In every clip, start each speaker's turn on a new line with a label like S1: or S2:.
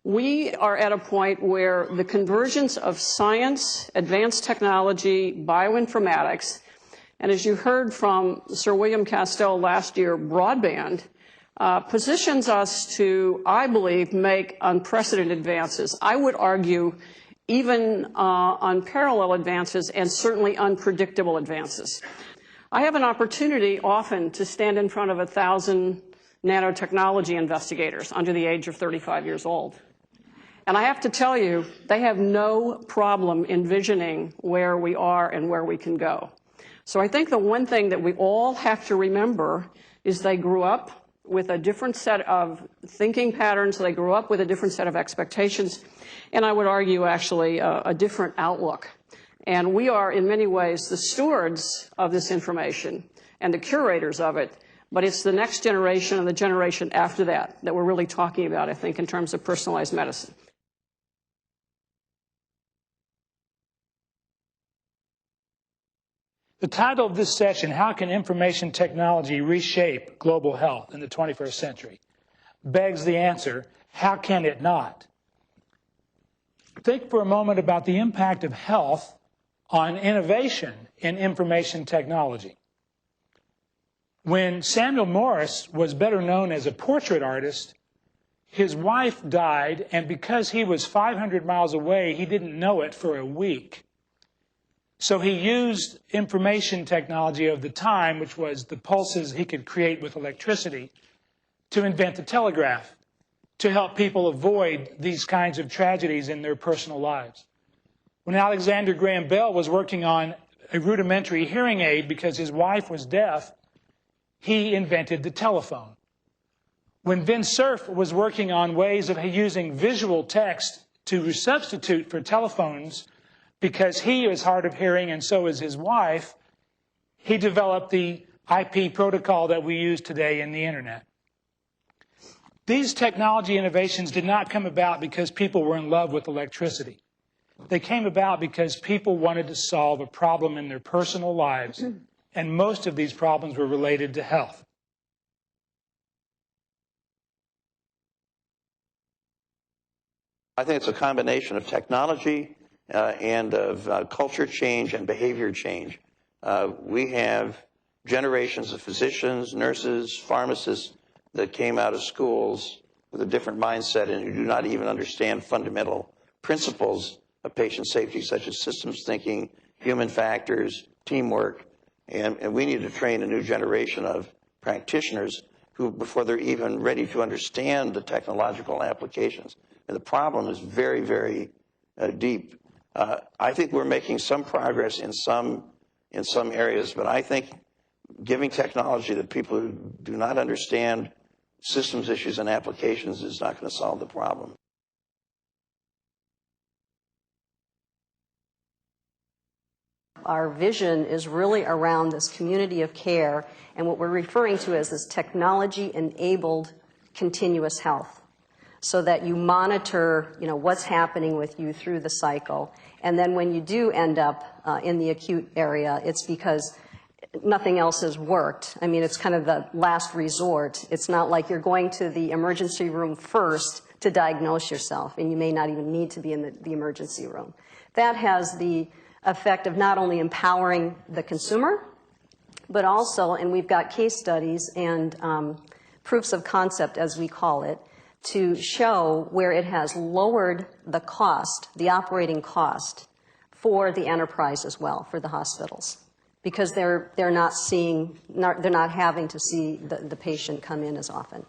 S1: We are at a point where the convergence of science, advanced technology, bioinformatics, and as you heard from Sir William Castell last year, broadband, positions us to, I believe, make unprecedented advances. I would argue even unparalleled advances and certainly unpredictable advances. I have an opportunity often to stand in front of 1,000 nanotechnology investigators under the age of 35 years old. And I have to tell you, they have no problem envisioning where we are and where we can go. So I think the one thing that we all have to remember is they grew up with a different set of thinking patterns. They grew up with a different set of expectations. And I would argue, actually, a different outlook. And we are, in many ways, the stewards of this information and the curators of it. But it's the next generation and the generation after that that we're really talking about, I think, in terms of personalized medicine.
S2: The title of this session, How Can Information Technology Reshape Global Health in the 21st Century? Begs the answer, how can it not? Think for a moment about the impact of health on innovation in information technology. When Samuel Morse was better known as a portrait artist, his wife died, and because he was 500 miles away, he didn't know it for a week. So he used information technology of the time, which was the pulses he could create with electricity, to invent the telegraph, to help people avoid these kinds of tragedies in their personal lives. When Alexander Graham Bell was working on a rudimentary hearing aid because his wife was deaf, he invented the telephone. When Vint Cerf was working on ways of using visual text to substitute for telephones, because he is hard of hearing and so is his wife, he developed the IP protocol that we use today in the internet. These technology innovations did not come about because people were in love with electricity. They came about because people wanted to solve a problem in their personal lives, and most of these problems were related to health.
S3: I think it's a combination of technology and of culture change and behavior change. We have generations of physicians, nurses, pharmacists that came out of schools with a different mindset and who do not even understand fundamental principles of patient safety, such as systems thinking, human factors, teamwork. And we need to train a new generation of practitioners who, before they're even ready to understand the technological applications. And the problem is very, very deep. I think we're making some progress in some areas, but I think giving technology to people who do not understand systems issues and applications is not going to solve the problem.
S4: Our vision is really around this community of care and what we're referring to as this technology-enabled continuous health, so that you monitor, what's happening with you through the cycle. And then when you do end up in the acute area, it's because nothing else has worked. I mean, it's kind of the last resort. It's not like you're going to the emergency room first to diagnose yourself, and you may not even need to be in the emergency room. That has the effect of not only empowering the consumer, but also, and we've got case studies and proofs of concept, as we call it, to show where it has lowered the cost, the operating cost, for the enterprise as well, for the hospitals, because they're not having to see the patient come in as often.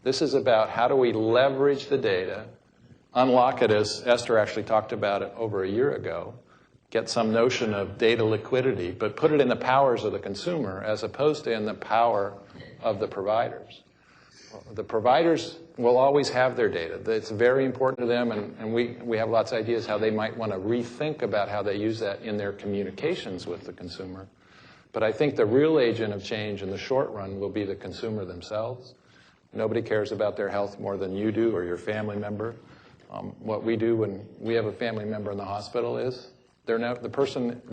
S5: This is about how do we leverage the data, unlock it, as Esther actually talked about it over a year ago, get some notion of data liquidity, but put it in the powers of the consumer as opposed to in the power of the providers. The providers will always have their data. It's very important to them, and we have lots of ideas how they might want to rethink about how they use that in their communications with the consumer. But I think the real agent of change in the short run will be the consumer themselves. Nobody cares about their health more than you do or your family member. What we do when we have a family member in the hospital is the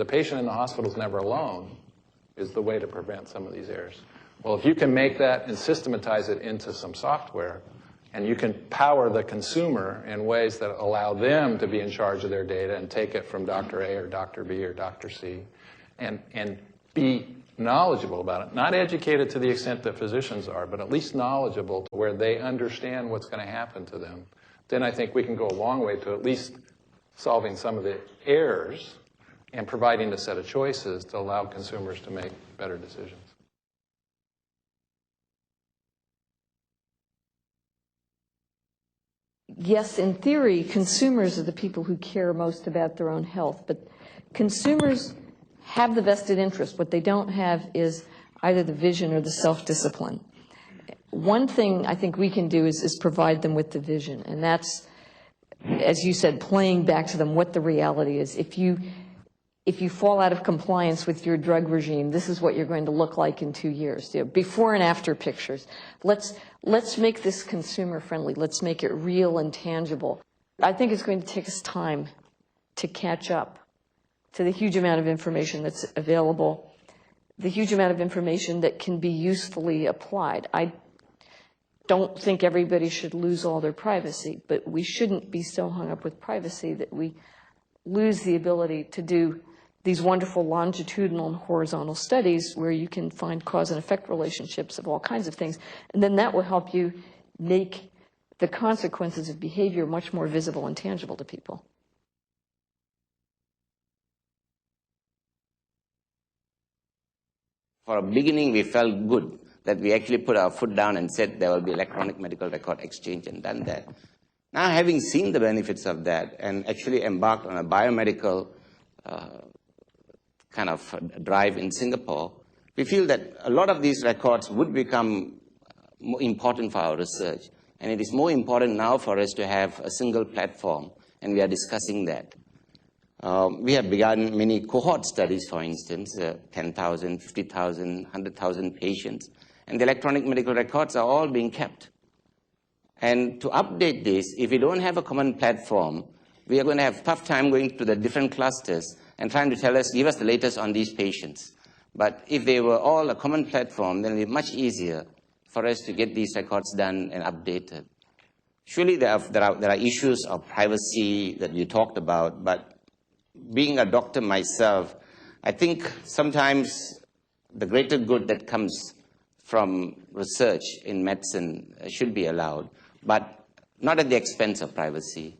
S5: patient in the hospital is never alone is the way to prevent some of these errors. Well, if you can make that and systematize it into some software, and you can power the consumer in ways that allow them to be in charge of their data and take it from Dr. A or Dr. B or Dr. C, and be knowledgeable about it. Not educated to the extent that physicians are, but at least knowledgeable to where they understand what's going to happen to them. Then I think we can go a long way to at least solving some of the errors and providing a set of choices to allow consumers to make better decisions.
S6: Yes, in theory, consumers are the people who care most about their own health, but consumers have the vested interest. What they don't have is either the vision or the self-discipline. One thing I think we can do is provide them with the vision, and that's, as you said, playing back to them what the reality is. If you fall out of compliance with your drug regime, this is what you're going to look like in 2 years. You know, before and after pictures. Let's make this consumer friendly. Let's make it real and tangible. I think it's going to take us time to catch up to the huge amount of information that's available, the huge amount of information that can be usefully applied. I don't think everybody should lose all their privacy, but we shouldn't be so hung up with privacy that we lose the ability to do these wonderful longitudinal and horizontal studies where you can find cause and effect relationships of all kinds of things. And then that will help you make the consequences of behavior much more visible and tangible to people.
S7: For a beginning, we felt good that we actually put our foot down and said there will be electronic medical record exchange and done that. Now, having seen the benefits of that and actually embarked on a biomedical kind of drive in Singapore, we feel that a lot of these records would become more important for our research. And it is more important now for us to have a single platform, and we are discussing that. We have begun many cohort studies, for instance, 10,000, 50,000, 100,000 patients, and the electronic medical records are all being kept. And to update this, if we don't have a common platform, we are going to have a tough time going to the different clusters and trying to tell us, give us the latest on these patients. But if they were all a common platform, then it would be much easier for us to get these records done and updated. Surely there are issues of privacy that you talked about, but being a doctor myself, I think sometimes the greater good that comes from research in medicine should be allowed, but not at the expense of privacy.